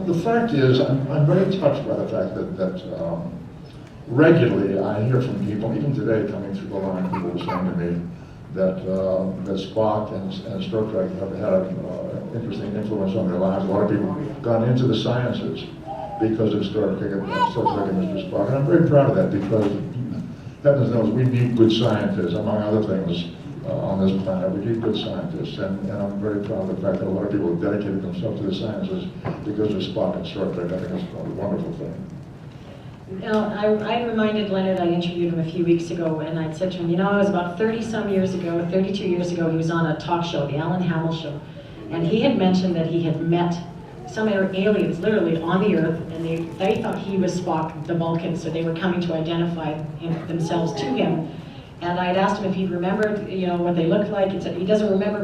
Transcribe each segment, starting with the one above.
The fact is, I'm very touched by the fact that regularly I hear from people, even today coming through the line, people were saying to me that Spock and Star Trek have had an interesting influence on their lives. A lot of people have gone into the sciences because of Star Trek and Mr. Spock. And I'm very proud of that because heavens knows we need good scientists, among other things. On this planet, we need good scientists, and I'm very proud of the fact that a lot of people have dedicated themselves to the sciences because of Spock and Star Trek. I think it's a wonderful thing. Now, I reminded Leonard, I interviewed him a few weeks ago, and I said to him, you know, it was about 30-some years ago, 32 years ago, he was on a talk show, the Alan Hamill Show, and he had mentioned that he had met some aliens literally on the Earth, and they thought he was Spock, the Vulcan, so they were coming to identify themselves to him. And I'd asked him if he remembered, you know, what they looked like. He said he doesn't remember,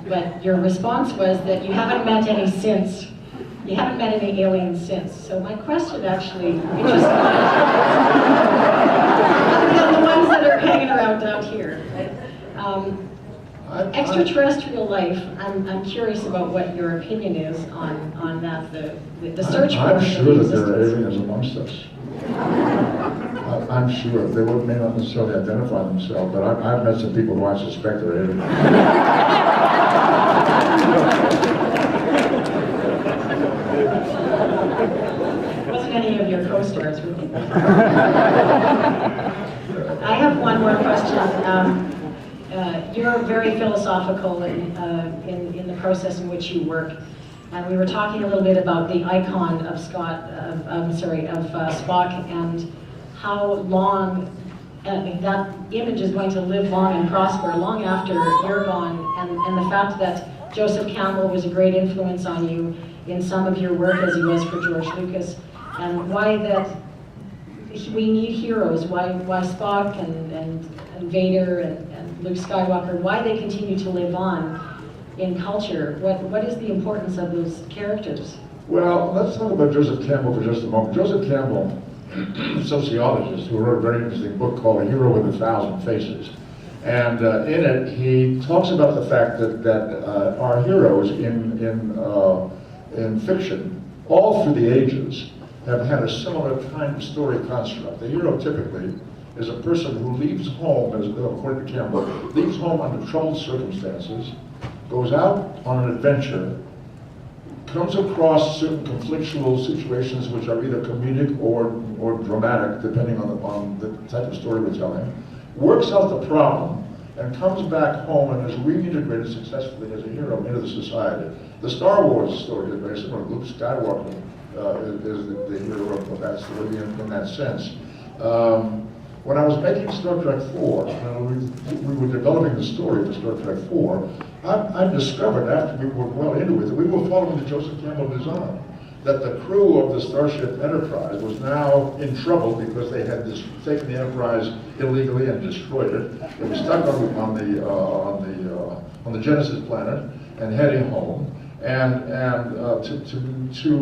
but your response was that you haven't met any since. You haven't met any aliens since. So my question actually, which is other than the ones that are hanging around out here, extraterrestrial life. I'm curious about what your opinion is on that. The search for. I'm sure that there are aliens amongst us. I'm sure. They may not necessarily identify themselves, but I've met some people who I suspect are aliens. Wasn't any of your co-stars, really? I have one more question. You're very philosophical in the process in which you work. And we were talking a little bit about the icon of Spock and how long that image is going to live long and prosper long after you're gone, and the fact that Joseph Campbell was a great influence on you in some of your work as he was for George Lucas, and why that we need heroes, why Spock and Vader and Luke Skywalker, why they continue to live on in culture. What is the importance of those characters? Well, let's talk about Joseph Campbell for just a moment. Joseph Campbell, a sociologist who wrote a very interesting book called A Hero with 1,000 Faces. And in it, he talks about the fact that our heroes in fiction, all through the ages, have had a similar kind of story construct. The hero typically is a person who leaves home, according to Campbell, leaves home under troubled circumstances, goes out on an adventure, comes across certain conflictual situations which are either comedic or dramatic, depending on the type of story we're telling, works out the problem, and comes back home and is reintegrated successfully as a hero into the society. The Star Wars story is very similar. Luke Skywalker is the hero of that story in that sense. When I was making Star Trek 4, we were developing the story for Star Trek 4, I discovered after we were well into it that we were following the Joseph Campbell design, that the crew of the Starship Enterprise was now in trouble because they had taken the Enterprise illegally and destroyed it. It was stuck on the Genesis planet and heading home, and to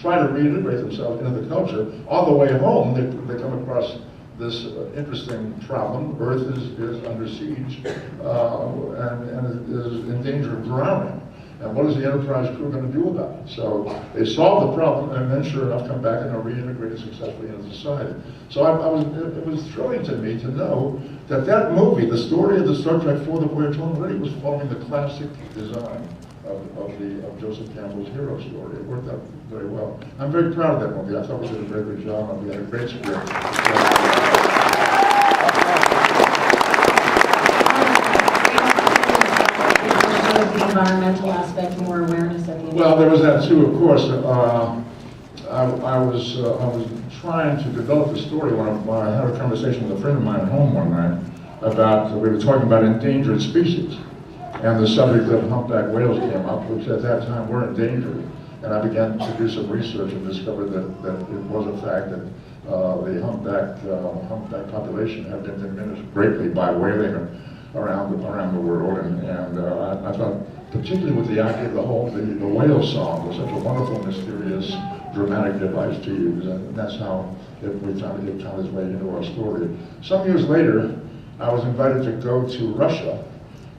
try to reintegrate themselves into the culture. On the way home, they come across this interesting problem. Earth is under siege and is in danger of drowning. And what is the Enterprise crew going to do about it? So they solve the problem, and then sure enough come back and are reintegrated successfully into society. So it was thrilling to me to know that movie, the story of the Star Trek 4, The Voyage Home, really was following the classic design of Joseph Campbell's hero story. It worked out very well. I'm very proud of that movie. I thought we did a very good job, and we had a great script. The environmental aspect, more awareness of the. Well, there was that too, of course. I was trying to develop the story when I had a conversation with a friend of mine at home one night about, we were talking about endangered species. And the subject of humpback whales came up, which at that time were endangered. And I began to do some research and discovered that it was a fact that the humpback population had been diminished greatly by whaling around the world. And I thought, particularly with the idea of the whale song was such a wonderful, mysterious, dramatic device to use. And that's how we found its way into our story. Some years later, I was invited to go to Russia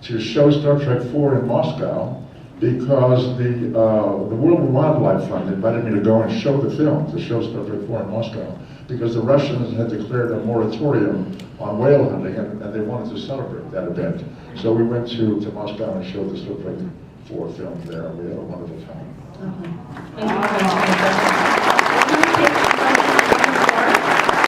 to show Star Trek 4 in Moscow, because the World Wildlife Fund invited me to go and show the film, to show stuff before in Moscow, because the Russians had declared a moratorium on whale hunting, and they wanted to celebrate that event. So we went to Moscow and showed the Slip 4 film there, and we had a wonderful time.